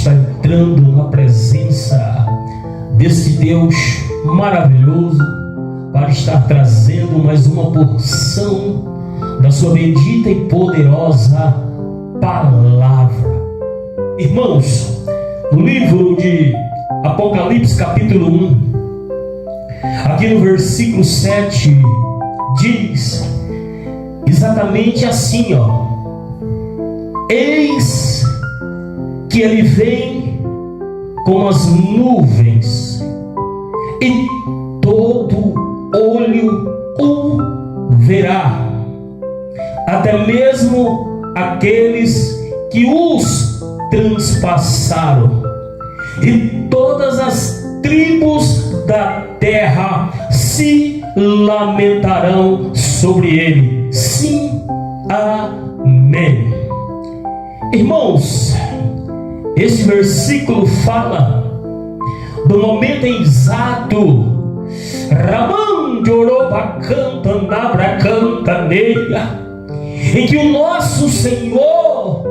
está entrando na presença desse Deus maravilhoso para estar trazendo mais uma porção da sua bendita e poderosa palavra. Irmãos, no livro de Apocalipse capítulo 1, aqui no versículo 7, diz exatamente assim, eis que ele vem com as nuvens, e todo olho o verá, até mesmo aqueles que os transpassaram, e todas as tribos da terra se lamentarão sobre ele. Sim, amém. Irmãos, esse versículo fala do momento exato em que o nosso Senhor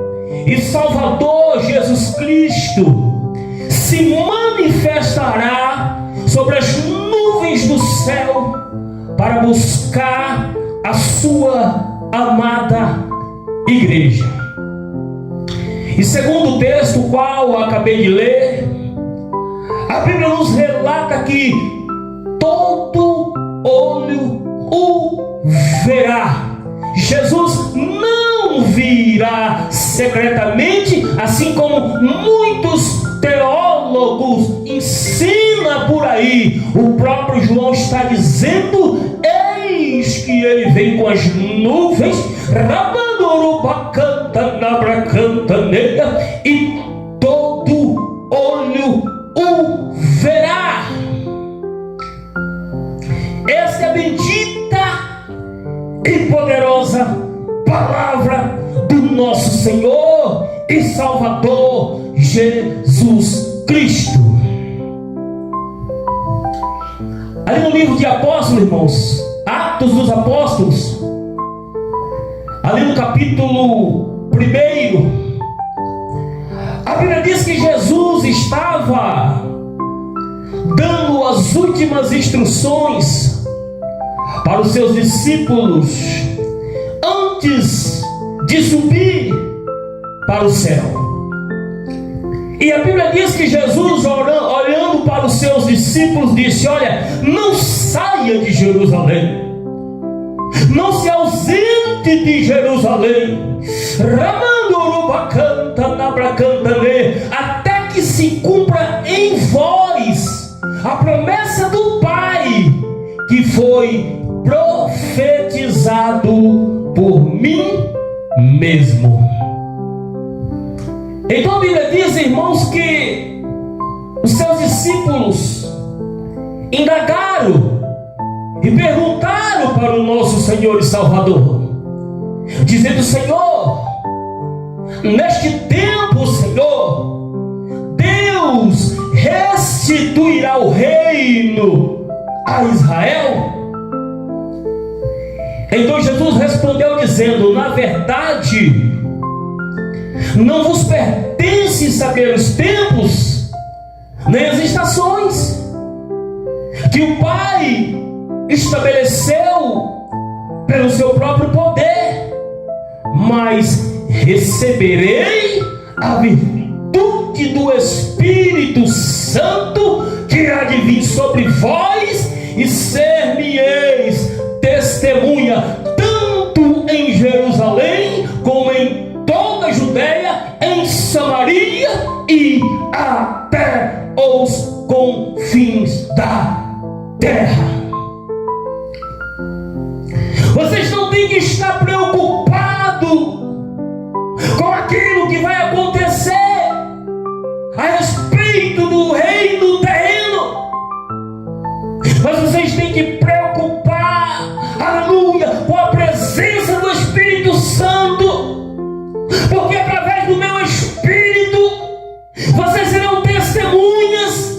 e Salvador Jesus Cristo se manifestará sobre as nuvens do céu para buscar a sua amada igreja. E segundo o texto qual eu acabei de ler, a Bíblia nos relata que todo olho o verá. Jesus não virá secretamente, assim como muitos teólogos ensinam por aí. O próprio João está dizendo: eis que ele vem com as nuvens, e todo olho o verá. Essa é a bendita e poderosa palavra do nosso Senhor e Salvador Jesus Cristo. Ali no livro de Apóstolos, irmãos, Atos dos Apóstolos, ali no capítulo 1, a Bíblia diz que Jesus estava dando as últimas instruções para os seus discípulos antes de subir para o céu. E a Bíblia diz que Jesus, olhando para os seus discípulos, disse: olha, não saia de Jerusalém, não se ausente de Jerusalém, até que se cumpra em vós a promessa do Pai, que foi profetizado por mim mesmo. Então a Bíblia diz, irmãos, que os seus discípulos indagaram e perguntaram para o nosso Senhor e Salvador, dizendo: Senhor, neste tempo, Senhor, Deus restituirá o reino a Israel? Então Jesus respondeu dizendo: na verdade, não vos pertence saber os tempos, nem as estações, que o Pai estabeleceu pelo seu próprio poder, mas receberei a virtude do Espírito Santo que há de vir sobre vós, e ser-me-eis testemunha tanto em Jerusalém como em toda a Judeia, em Samaria e até os confins da terra. Vocês não têm que estar preocupados com aquilo que vai acontecer a respeito do reino terreno, mas vocês têm que preocupar, aleluia, com a presença do Espírito Santo, porque através do meu Espírito vocês serão testemunhas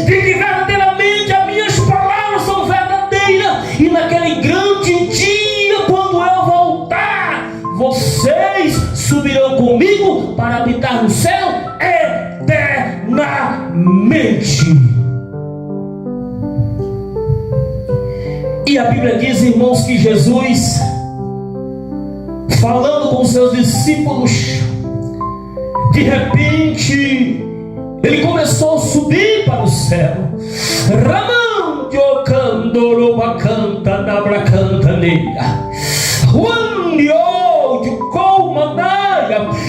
de que verdadeiramente as minhas palavras são verdadeiras, e naquele grande dia, quando eu voltar, vocês subirão comigo para habitar no céu eterno. crente. E a Bíblia diz, irmãos, que Jesus, falando com seus discípulos, de repente ele começou a subir para o céu.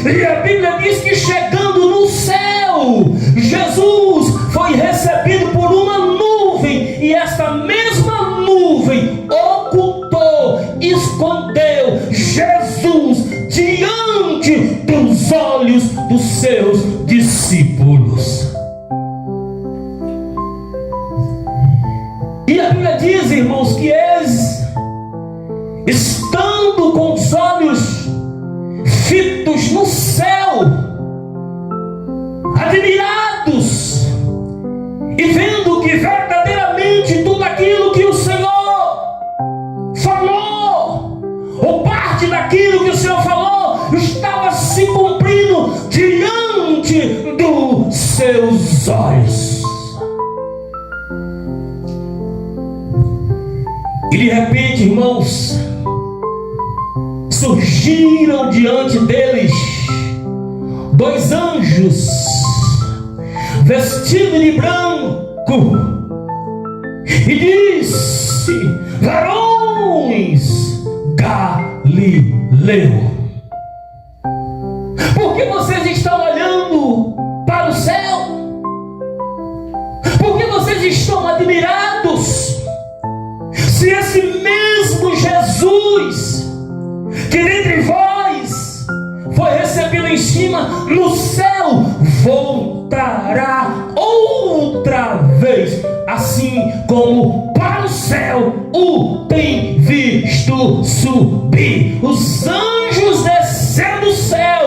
E a Bíblia diz que chegando no céu, Jesus foi recebido por uma nuvem, e esta mesma nuvem ocultou, escondeu Jesus diante dos olhos dos seus discípulos. E a Bíblia diz, irmãos, que eles, estando com os olhos fitos no céu, admirados, e vendo que verdadeiramente tudo aquilo que o Senhor falou, ou parte daquilo que o Senhor falou, estava se cumprindo diante dos seus olhos. E de repente, irmãos, surgiram diante deles dois anjos, vestidos de branco, e disse: varões Galileus, por que vocês estão olhando para o céu? Por que vocês estão admirados? Se esse mesmo Jesus que dentre vós foi recebido em cima no céu, voltará outra vez, assim como para o céu o tem visto subir. Os anjos desceram do céu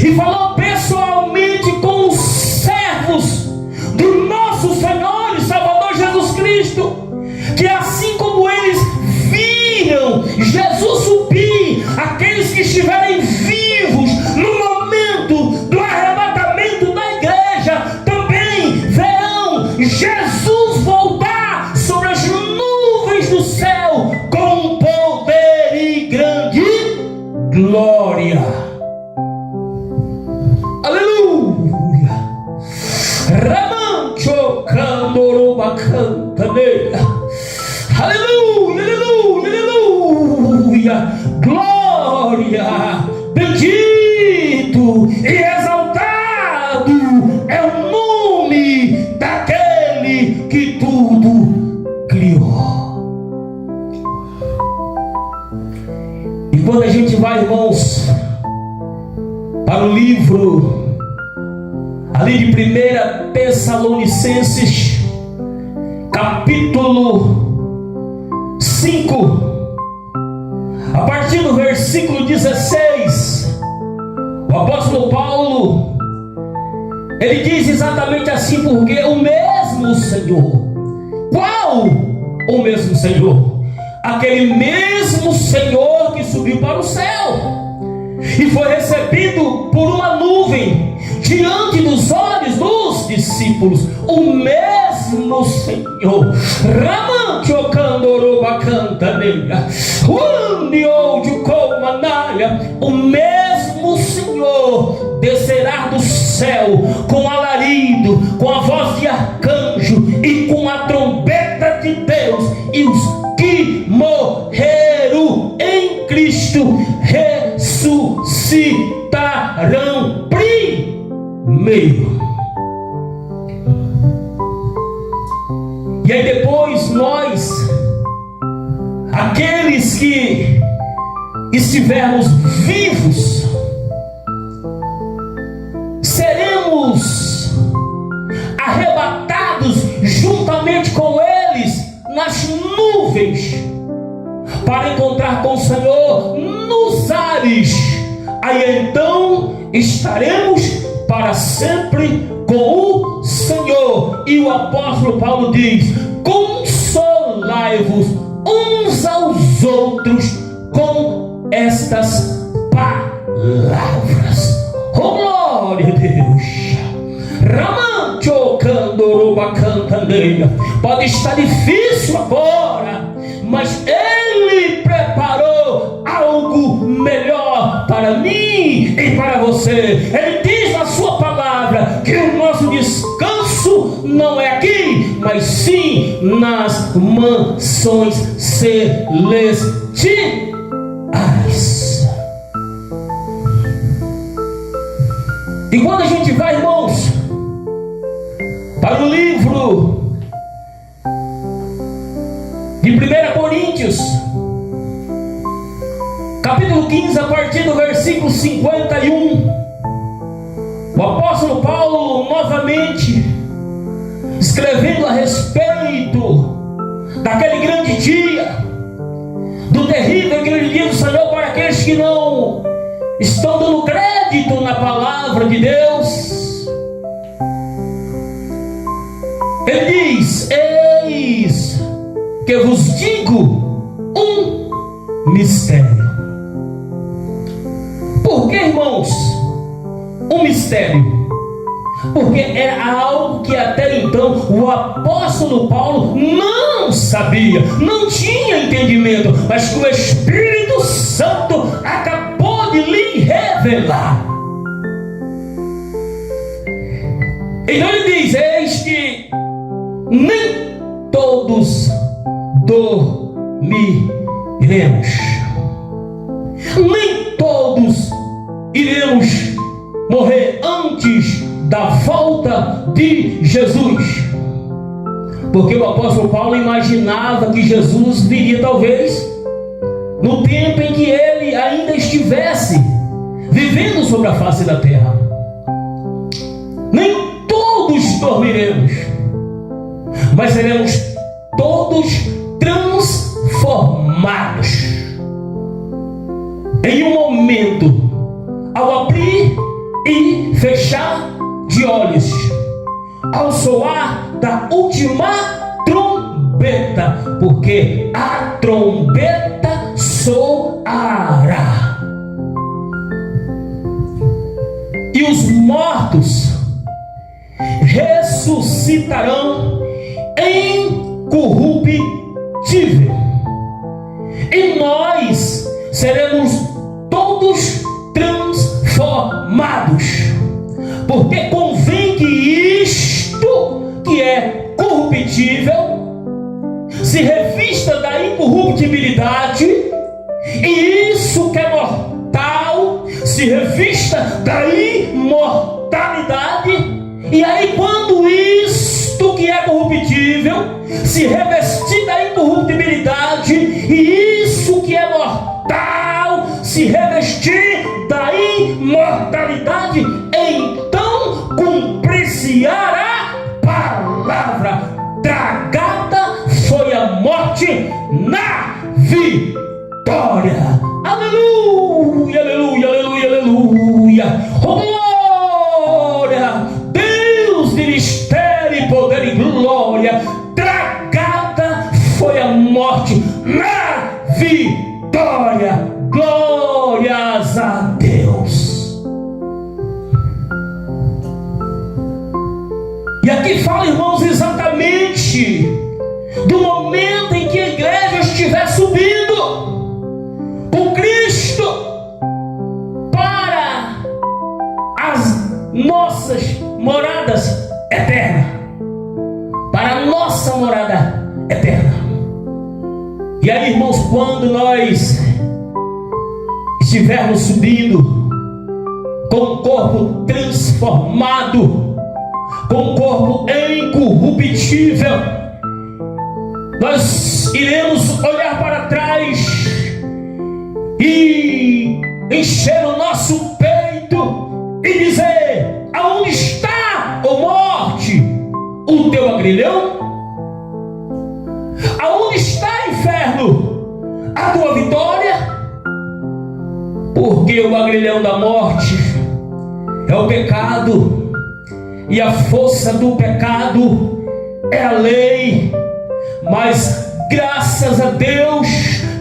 e falou pessoalmente com os servos do nosso Senhor e Salvador Jesus Cristo, que assim como eles viram Jesus subir, aqueles que estiverem vivos no momento do arrebatamento da igreja também verão Jesus voltar sobre as nuvens do céu com poder e grande glória. Aleluia. Ramancho Candoroba Cantaneira. Aleluia, aleluia, aleluia, glória, bendito e exaltado é o nome daquele que tudo criou. E quando a gente vai, irmãos, para o livro ali de 1 Tessalonicenses, capítulo 5, a partir do versículo 16, o apóstolo Paulo, ele diz exatamente assim: porque o mesmo Senhor. Qual o mesmo Senhor? Aquele mesmo Senhor que subiu para o céu e foi recebido por uma nuvem diante dos olhos dos discípulos. O mesmo Senhor. O mesmo Senhor descerá do céu com alarido, com a voz de arcanjo e com a trombeta de Deus, e os que morreram em Cristo ressuscitarão primeiro. E aí depois nós, aqueles que estivermos vivos, seremos arrebatados juntamente com eles nas nuvens, para encontrar com o Senhor nos ares. Aí então estaremos para sempre com o Senhor. E o apóstolo Paulo diz: consolai-vos uns aos outros com estas palavras. Oh, glória a Deus. Ramancho cadeia. Pode estar difícil agora, mas Ele preparou algo melhor para mim e para você. Ele diz na sua palavra que o nosso descanso não é aqui, mas sim nas mansões celestiais. E quando a gente vai, irmãos, para o livro de 1 Coríntios, capítulo 15, a partir do versículo 51, o apóstolo Paulo, novamente, escrevendo a respeito daquele grande dia, do terrível e grande dia do Senhor para aqueles que não estão dando crédito na palavra de Deus. Ele diz: eis que vos digo um mistério. Por que, irmãos, um mistério? Porque era algo que até então o apóstolo Paulo não sabia, não tinha entendimento, mas que o Espírito Santo acabou de lhe revelar. Então ele diz: eis que nem todos dormiremos, nem todos iremos morrer antes da volta de Jesus. Porque o apóstolo Paulo imaginava que Jesus viria talvez no tempo em que ele ainda estivesse vivendo sobre a face da terra. Nem todos dormiremos, mas seremos todos transformados em um momento, ao abrir e fechar de olhos, ao soar da última trombeta, porque a trombeta soará, e os mortos ressuscitarão incorruptível, e nós seremos todos transformados. Porque convém que isto que é corruptível se revista da incorruptibilidade, e isso que é mortal se revista da imortalidade. E aí, quando isto que é corruptível se revestir da incorruptibilidade, e isso que é mortal se revestir da imortalidade, então cumprir-se-á a palavra: tragada foi a morte na vitória. Aleluia, aleluia, aleluia, aleluia. Oh, glória, Deus de mistério, poder e glória. Tragada foi a morte na vitória. Glórias a Deus. E aqui fala, irmãos, exatamente do momento em que a igreja estiver subindo com Cristo para as nossas moradas eternas, para a nossa morada eterna. E aí, irmãos, quando nós estivermos subindo com o corpo transformado, com o corpo incorruptível, nós iremos olhar para trás e encher o nosso peito e dizer: aonde está, ó morte, o teu agrilhão? Aonde está, inferno, a tua vitória? Porque o agrilhão da morte é o pecado, e a força do pecado é a lei. Mas graças a Deus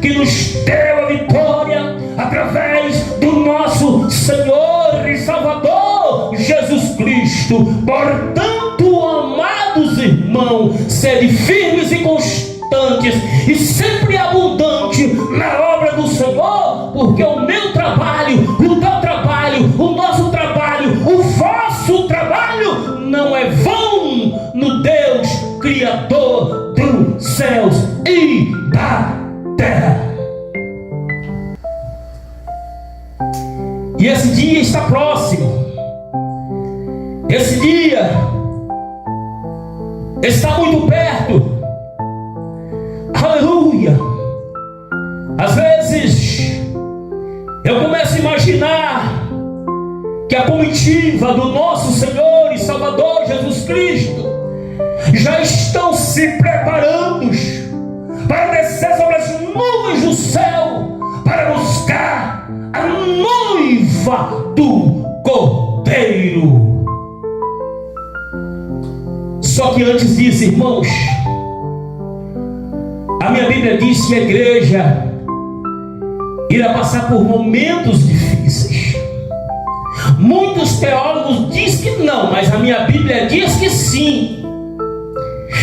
que nos deu a vitória através do nosso Senhor e Salvador Jesus Cristo. Portanto, amado Amados irmãos, sede firmes e constantes e sempre abundante na obra do Senhor, porque o meu trabalho, o teu trabalho, o nosso trabalho, o vosso trabalho não é vão no Deus Criador dos céus e da terra. E esse dia está próximo. Esse dia está muito perto. Aleluia. Às vezes eu começo a imaginar que a comitiva do nosso Senhor e Salvador Jesus Cristo já estão se preparando para descer sobre as nuvens do céu para buscar a noiva do Cordeiro. Só que antes disso, irmãos, a minha Bíblia diz que a igreja irá passar por momentos difíceis. Muitos teólogos dizem que não, mas a minha Bíblia diz que sim.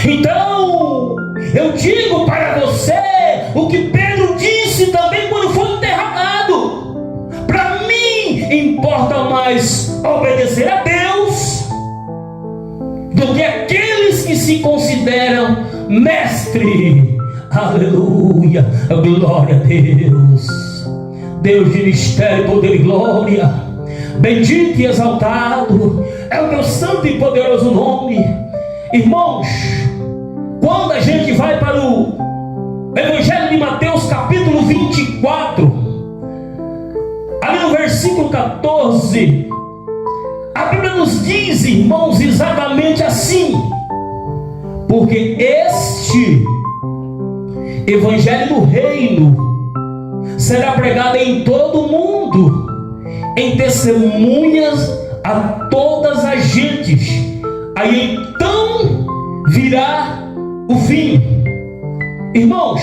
Então, eu digo para você o que Pedro disse também quando foi enterrado. Para mim, importa mais obedecer a Deus do que aqueles que se consideram mestre. Aleluia, glória a Deus. Deus de mistério, poder e glória, bendito e exaltado é o teu santo e poderoso nome. Irmãos, quando a gente vai para o Evangelho de Mateus capítulo 24, ali no versículo 14, a Bíblia nos diz, irmãos, exatamente assim: porque este Evangelho do Reino será pregado em todo o mundo, em testemunhas a todas as gentes, aí então virá o fim. Irmãos,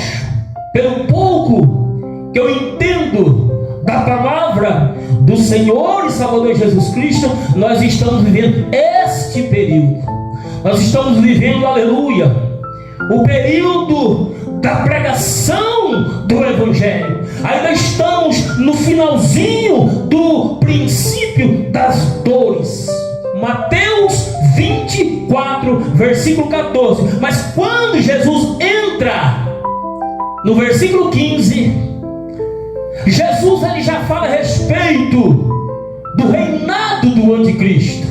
pelo pouco que eu entendo da palavra do Senhor e Salvador Jesus Cristo, nós estamos vivendo este período. Nós estamos vivendo, aleluia, o período da pregação do Evangelho. Ainda estamos no finalzinho do princípio das dores. Mateus 24, versículo 14. Mas quando Jesus entra no versículo 15, Jesus ele já fala a respeito do reinado do anticristo,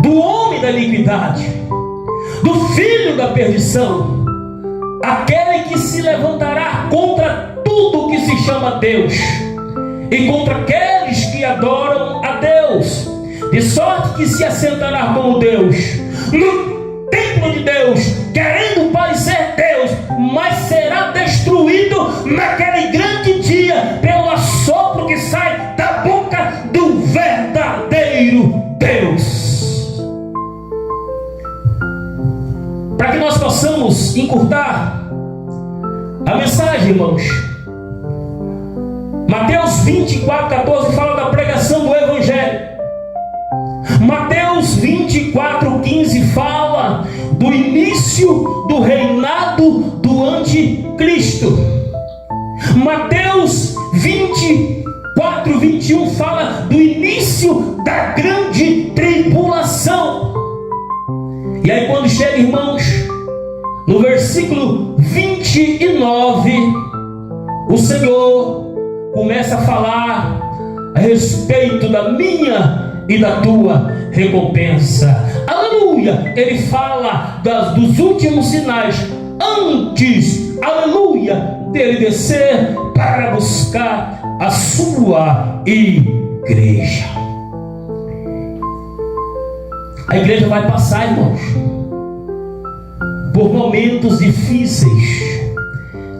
do homem da iniquidade, do filho da perdição, aquele que se levantará contra tudo que se chama Deus e contra aqueles que adoram a Deus, de sorte que se assentará como Deus no templo de Deus, querendo parecer Deus, mas será destruído naquele grande dia pelo assopro que sai da boca do verdadeiro Deus. Para que nós possamos encurtar a mensagem, irmãos, Mateus 24, 14 fala da pregação do Evangelho. Mateus 24, 15 fala do início do reinado do anticristo. Mateus 24, 21 fala do início da grande tribulação. E aí quando chega, irmãos, no versículo 29, o Senhor começa a falar a respeito da minha e da tua recompensa. Aleluia! Ele fala dos últimos sinais antes, aleluia, dele descer para buscar a sua igreja. A igreja vai passar, irmãos, por momentos difíceis.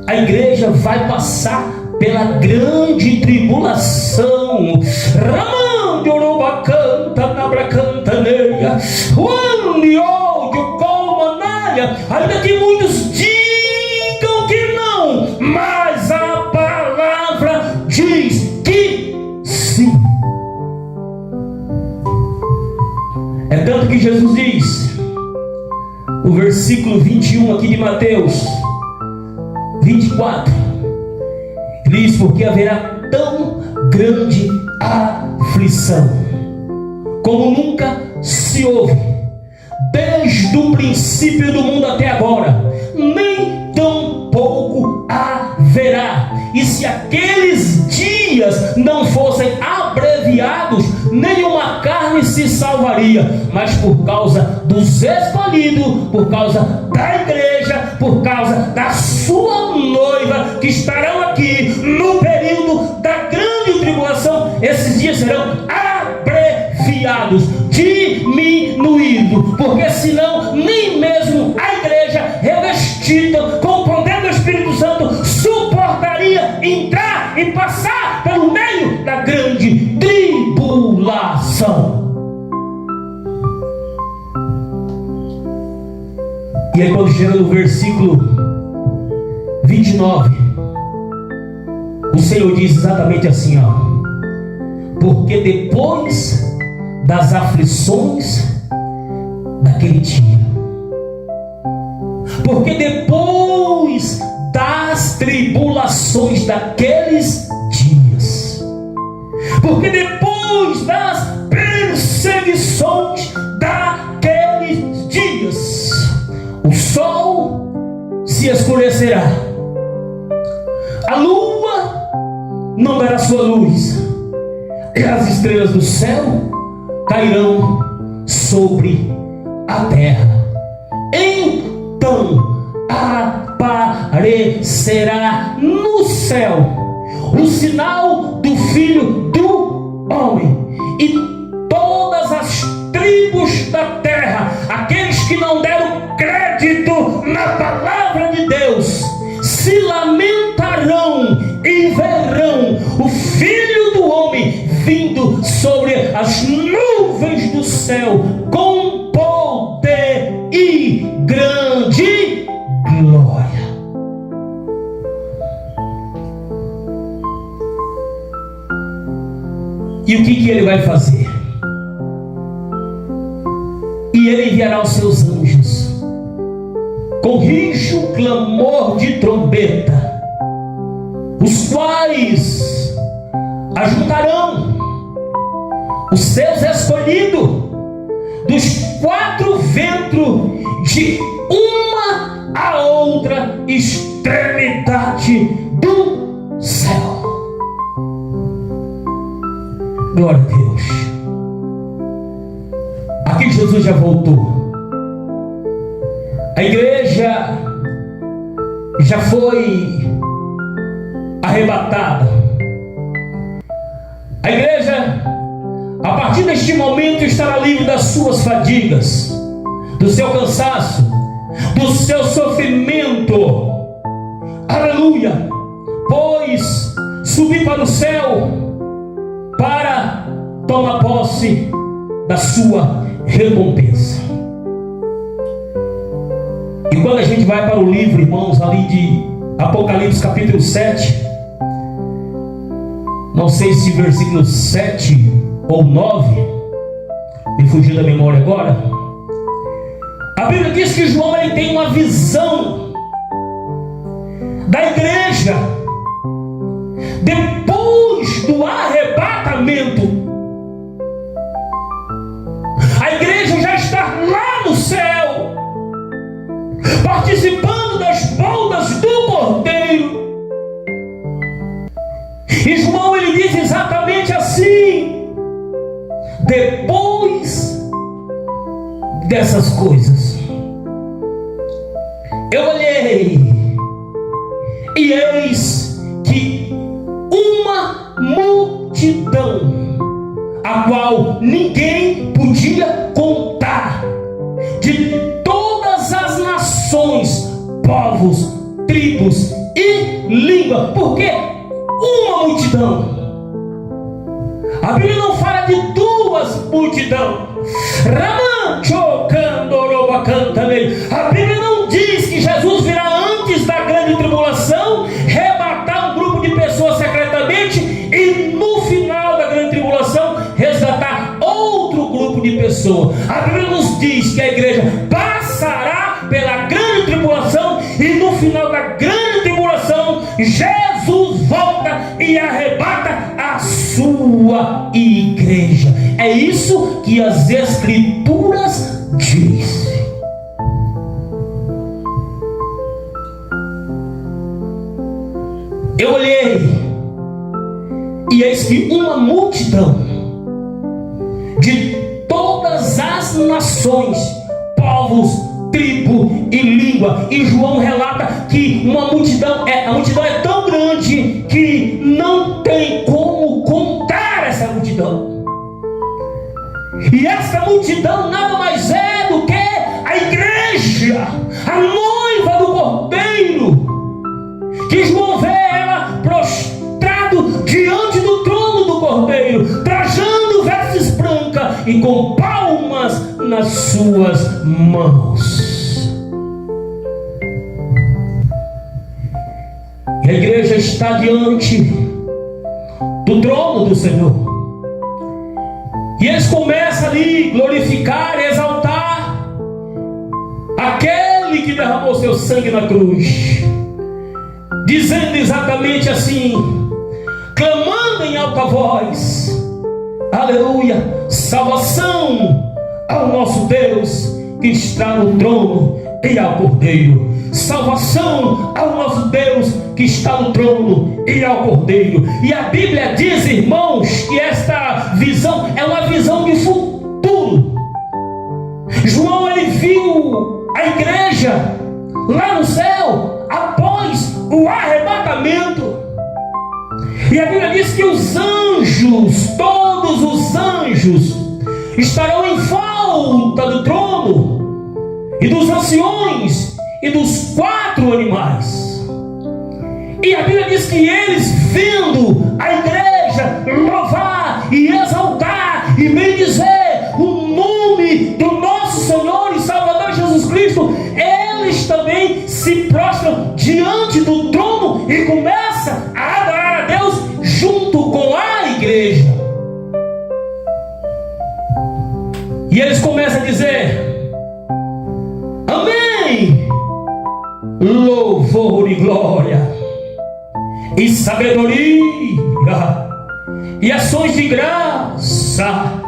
A igreja vai passar pela grande tribulação. Ramando Urubacanta, Nabracantaneia, Uaniodio, Colmanaia. Ainda que muitos digam que não, mas a palavra diz que sim. É tanto que Jesus diz o versículo 21 aqui de Mateus 24. Ele diz: porque haverá tão grande aflição como nunca se houve, desde o princípio do mundo até agora, nem tão pouco haverá. E se aqueles dias não fossem abreviados, nenhuma carne se salvaria. Mas por causa dos escolhidos, por causa da igreja, por causa da sua noiva, que estarão aqui no período da grande tribulação, esses dias serão abreviados, diminuídos, porque senão nem mesmo a igreja revestida com o poder do Espírito Santo suportaria entrar e passar pelo meio da grande tribulação. E aí, quando chega no versículo 29, o Senhor diz exatamente assim, ó: porque depois das aflições daquele dia, porque depois das tribulações daqueles dias, porque depois das perseguições daqueles dias, o sol se escurecerá, a lua não dará sua luz, e as estrelas do céu cairão sobre a terra. Então aparecerá no céu o sinal do Filho do Homem, e todas as tribos da terra, aqueles que não deram crédito na palavra de Deus, se lamentarão e verão o Filho do Homem vindo sobre as nuvens do céu com poder e grande glória. E o que ele vai fazer? E ele enviará os seus anjos com rijo clamor de trombeta, os quais ajuntarão os seus escolhidos dos quatro ventos, de uma a outra extremidade do céu. Glória a Deus. Aqui Jesus já voltou. A igreja já foi arrebatada. A igreja, a partir deste momento, estará livre das suas fadigas, do seu cansaço, do seu sofrimento. Aleluia! Pois subi para o céu para tomar posse da sua recompensa. E quando a gente vai para o livro, irmãos, ali de Apocalipse capítulo 7, não sei se versículo 7 ou 9, me fugiu da memória agora. A Bíblia diz que João ele tem uma visão da igreja depois do arrebatamento. A igreja já está lá no céu, participando das bodas do Cordeiro. E João ele diz exatamente assim: depois dessas coisas, eu olhei e eis que uma multidão, a qual ninguém podia contar, de todas as nações, povos, tribos e língua. Porque uma multidão. A Bíblia não fala de duas multidões. A Bíblia não diz que Jesus virá antes da grande tribulação, rebatar um grupo de pessoas secretamente e no final da grande tribulação resgatar outro grupo de pessoas. A Bíblia nos diz que a igreja passará pela grande tribulação, e no final da grande tribulação, Jesus volta e arrebata a sua igreja. É isso que as Escrituras dizem. Eu olhei, e eis que uma multidão de todas as nações, povos, tribo e língua. E João relata que a multidão é tão grande que não tem como contar essa multidão. E essa multidão nada mais é do que a igreja, a noiva do Cordeiro, que João vê ela prostrado diante do trono do Cordeiro, trajando vestes brancas e com palmas nas suas mãos. E a igreja está diante do trono do Senhor. E eles começam ali a glorificar e exaltar aquele que derramou seu sangue na cruz, dizendo exatamente assim, clamando em alta voz: aleluia, salvação ao nosso Deus que está no trono e ao Cordeiro. Salvação ao nosso Deus que está no trono e ao Cordeiro. E a Bíblia diz, irmãos, que esta visão é uma visão de futuro. João, ele viu a igreja lá no céu após o arrebatamento. E a Bíblia diz que os anjos, todos os anjos, estarão em volta do trono e dos anciões e dos 4 animais. E a Bíblia diz que eles, vendo a igreja louvar e exaltar e bendizer o nome do nosso Senhor e Salvador Jesus Cristo, eles também se prostram diante do trono e começam a adorar a Deus junto com a igreja. E eles começam a dizer: amém, louvor e glória e sabedoria e ações de graça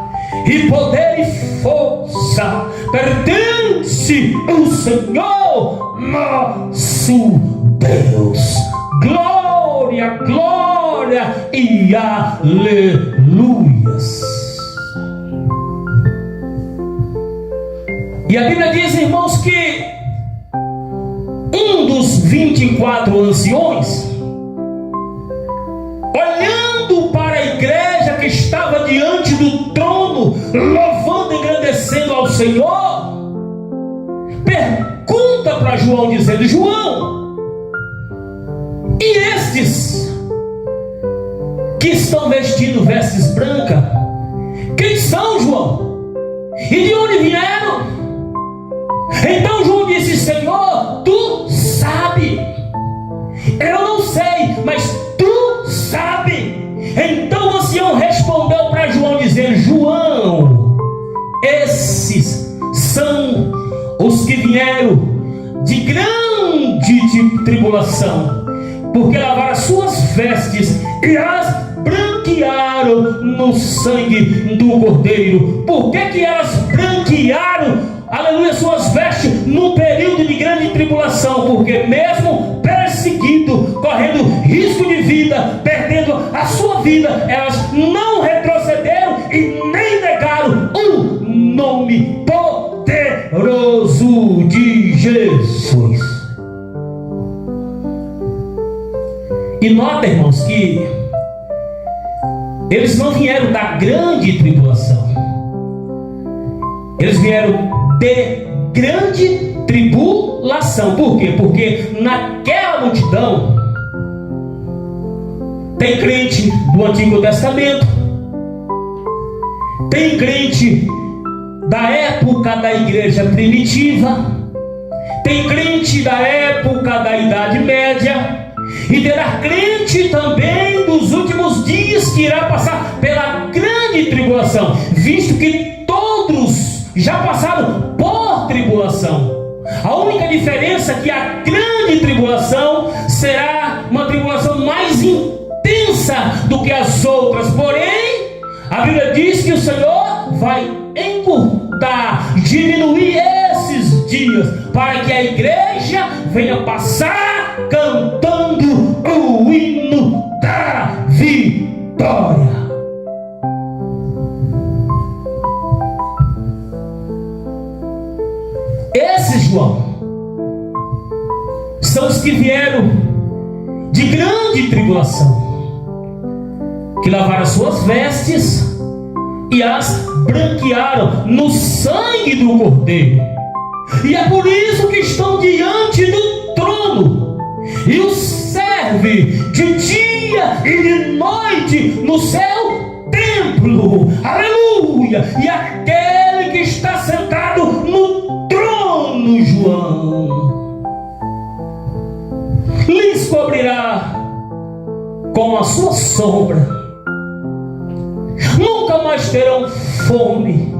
e poder e força pertence ao Senhor nosso Deus. Glória, glória e aleluias. E a Bíblia diz, irmãos, que um dos 24 anciões, olhando para a igreja que estava diante do trono, louvando e engrandecendo ao Senhor, pergunta para João, dizendo: João, e estes que estão vestindo vestes brancas, quem são, João? E de onde vieram? Então João disse: Senhor, tu sabe. Eu não sei, mas tu sabe. Então o ancião respondeu para João, dizendo: João, esses são os que vieram de grande tribulação, porque lavaram as suas vestes e as branquearam no sangue do Cordeiro. Por que elas branquearam, aleluia, suas vestes no período de grande tribulação? Porque mesmo perseguido, correndo risco de vida, perdendo a sua vida, elas não retrocederam e nem negaram o nome poderoso de Jesus. E nota, irmãos, que eles não vieram da grande tribulação, eles vieram de grande tribulação. Por quê? Porque naquela multidão tem crente do Antigo Testamento, tem crente da época da igreja primitiva, tem crente da época da Idade Média, e terá crente também dos últimos dias, que irá passar pela grande tribulação, visto que todos já passaram por tribulação. A única diferença é que a grande tribulação será uma tribulação mais intensa do que as outras. Porém, a Bíblia diz que o Senhor vai encurtar, diminuir esses dias, para que a igreja venha passar cantando o hino da vitória. Esses, João, são os que vieram de grande tribulação, que lavaram suas vestes e as branquearam no sangue do Cordeiro. E é por isso que estão diante do trono e os serve de dia e de noite no seu templo. Aleluia! E aquele que está sentado no trono, João, lhes cobrirá com a sua sombra. Nunca mais terão fome,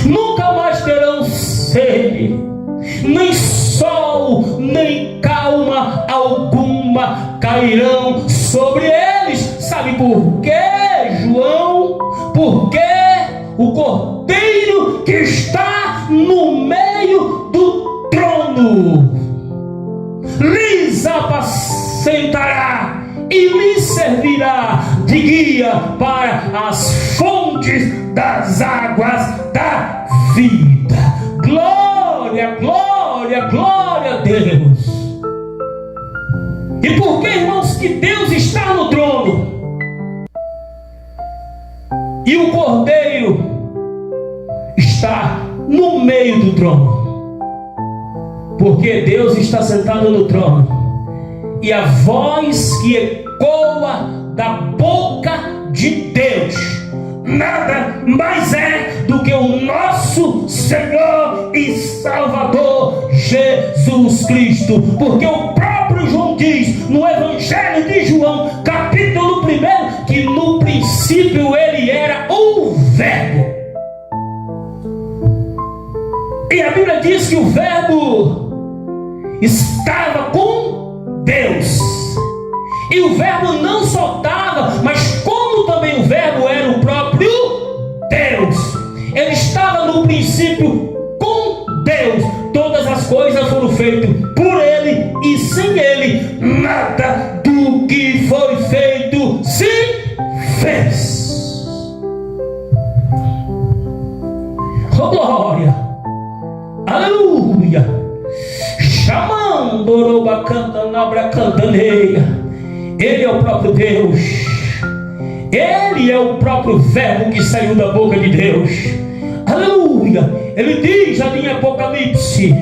nunca mais terão sede, nem sol, nem calma alguma cairão sobre eles. Sabe por quê, João? Porque o Cordeiro que está no meio do trono lhes apacentará e lhes servirá de guia para as fontes das águas da vida. Glória, glória, glória a Deus. E por que, irmãos, que Deus está no trono e o Cordeiro está no meio do trono? Porque Deus está sentado no trono, e a voz que ecoa da boca de Deus nada mais é do que o nosso Senhor e Salvador Jesus Cristo. Porque o próprio João diz no Evangelho de João, capítulo 1, que no princípio ele era o Verbo. E a Bíblia diz que o Verbo estava com Deus, e o Verbo não só estava, mas como também o Verbo era o próprio Deus, ele estava no princípio com Deus. Todas as coisas foram feitas por ele, e sem ele nada do que foi feito se fez. Oh, glória, aleluia. Ele é o próprio Deus, ele é o próprio Verbo que saiu da boca de Deus. Aleluia. Ele diz ali em Apocalipse,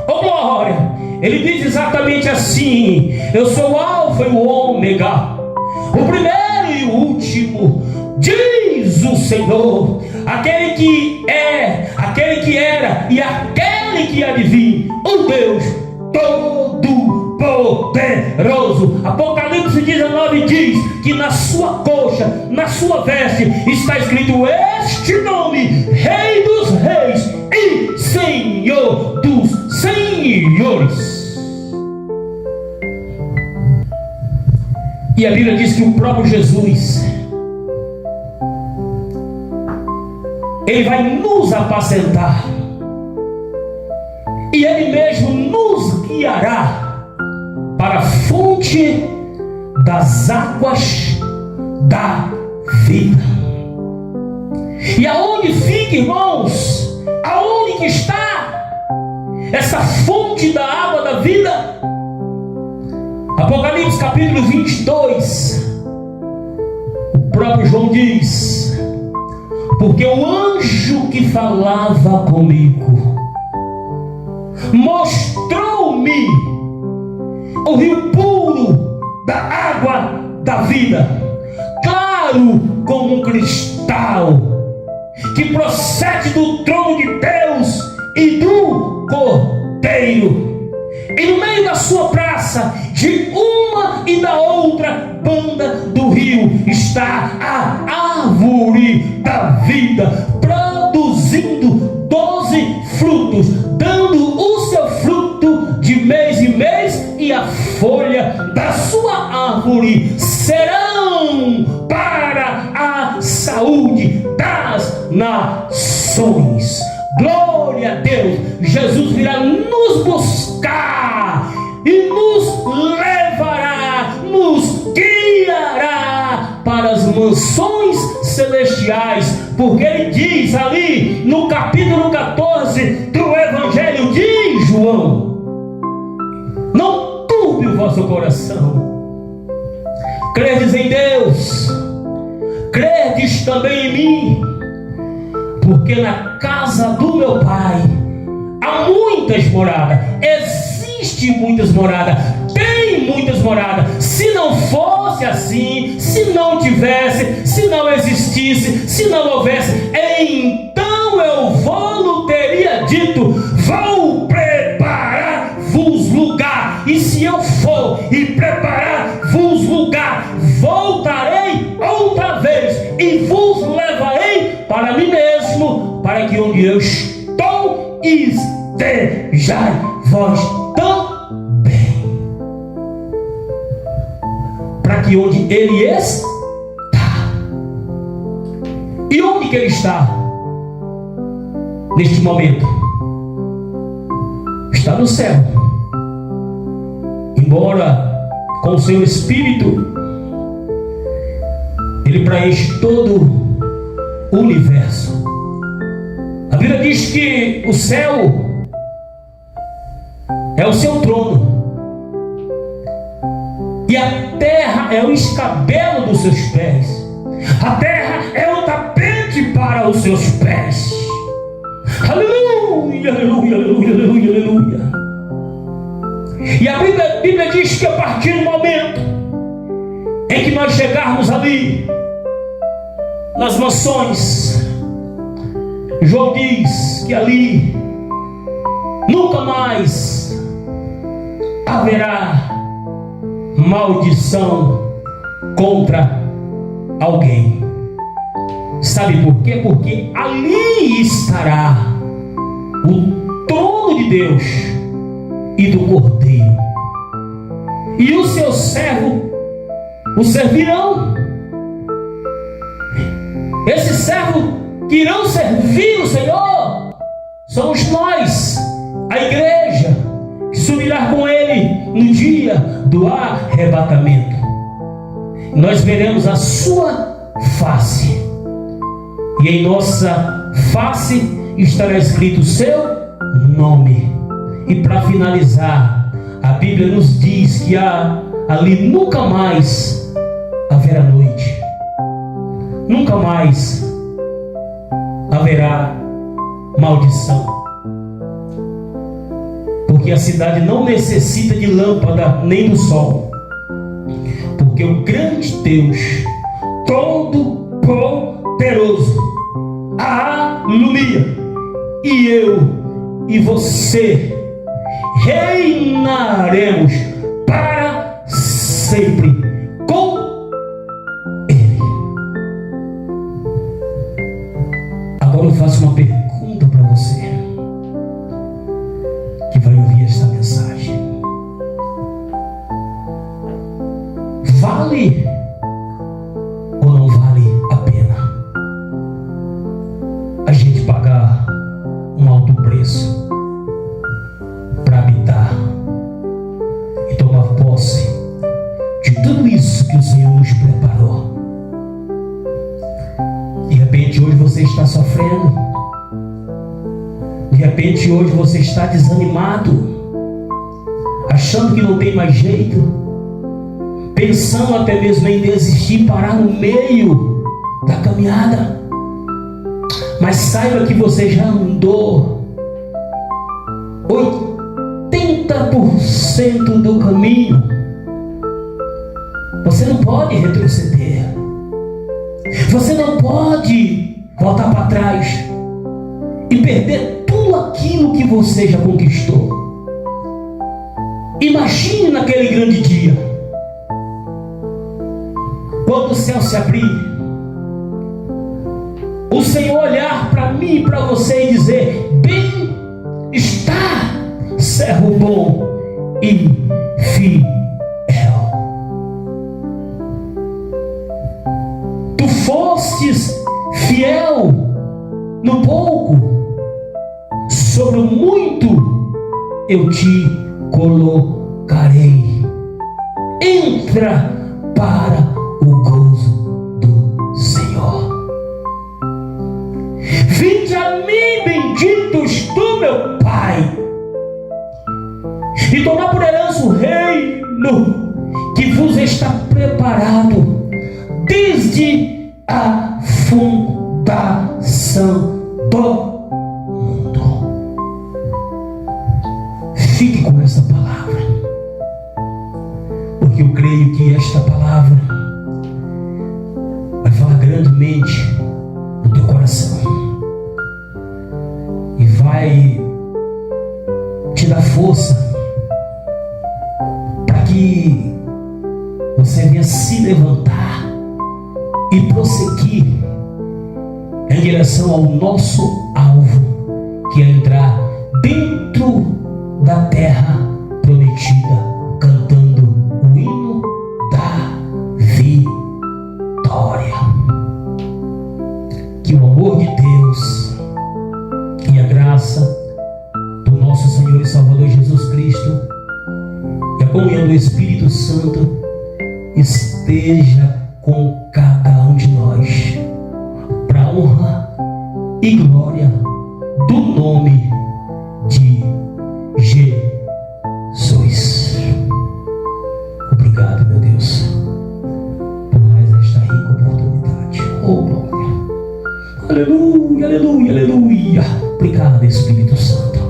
oh glória, ele diz exatamente assim: eu sou o Alfa e o Ômega, o primeiro e o último, diz o Senhor, aquele que é, aquele que era e aquele que há de vir, o Deus Todo-Poderoso. Apocalipse 19 diz que na sua coxa, na sua veste, está escrito este nome: Rei dos Reis e Senhor dos Senhores. E a Bíblia diz que o próprio Jesus, ele vai nos apacentar, e ele mesmo nos guiará para a fonte das águas da vida. E aonde fica, irmãos? Aonde que está essa fonte da água da vida? Apocalipse capítulo 22, o próprio João diz: porque o anjo que falava comigo mostrou-me o rio puro da água da vida, claro como um cristal, que procede do trono de Deus e do Cordeiro. E no meio da sua praça, de uma e da outra banda do rio, está a árvore da vida, produzindo 12 frutos, dando o seu fruto nações. Glória a Deus. Jesus virá nos buscar e nos levará, nos guiará para as mansões celestiais, porque ele diz ali no capítulo 14 do Evangelho de João: não turbe o vosso coração, credes em Deus, credes também em mim, porque na casa do meu Pai há muitas moradas, existe muitas moradas, tem muitas moradas. Se não fosse assim, se não tivesse, se não existisse, se não houvesse, então eu vou teria dito: vou preparar-vos lugar, e se eu for e preparar-vos lugar, voltarei outra vez e vos levarei para mim mesmo, para que onde eu estou estejai vós também, para que onde ele está. E onde que ele está neste momento? Está no céu, embora com o seu Espírito ele preenche todo o universo. A Bíblia diz que o céu é o seu trono e a terra é o escabelo dos seus pés. A terra é o tapete para os seus pés. Aleluia, aleluia, aleluia, aleluia, aleluia. E a Bíblia diz que a partir do momento em que nós chegarmos ali nas mansões, João diz que ali nunca mais haverá maldição contra alguém. Sabe por quê? Porque ali estará o trono de Deus e do Cordeiro, e os seus servos o servirão. Esses servos que irão servir o Senhor somos nós, a igreja, que subirá com ele no dia do arrebatamento. Nós veremos a sua face, e em nossa face estará escrito o seu nome. E para finalizar, a Bíblia nos diz que ali nunca mais haverá noite, nunca mais haverá maldição, porque a cidade não necessita de lâmpada nem do sol, porque o grande Deus Todo-Poderoso a alumia, e eu e você reinaremos para sempre com Ele. Agora eu faço uma pergunta para você que vai ouvir esta mensagem: vale ou não vale a pena a gente pagar um alto preço para habitar e tomar posse de tudo isso que o Senhor nos preparou? De repente hoje você está sofrendo, de repente hoje você está desanimado, achando que não tem mais jeito, pensando até mesmo em desistir, parar no meio da caminhada. Mas saiba que você já andou 80% do caminho. Você não pode retroceder, você não pode voltar para trás e perder tudo aquilo que você já conquistou. Imagine naquele grande dia, quando o céu se abrir, o Senhor olhar para mim e para você e dizer: bem está, servo bom e fiel. Tu fostes fiel eu te colocarei. Entra para o gozo do Senhor. Vinde a mim, benditos do meu Pai, e tomar por herança o reino que vos está preparado desde a fundação do mundo. Fique com essa palavra, porque eu creio que esta palavra vai falar grandemente no teu coração e vai te dar força para que você venha se levantar e prosseguir em direção ao nosso alvo, que é entrar dentro da terra prometida, cantando o hino da vitória. Que o amor de Deus e a graça do nosso Senhor e Salvador Jesus Cristo e a comunhão do Espírito Santo esteja com cada um de nós, para a honra e glória do nome de Jesus. Obrigado, meu Deus, por mais esta rica oportunidade. Oh, glória. Aleluia, aleluia, aleluia. Obrigado, Espírito Santo.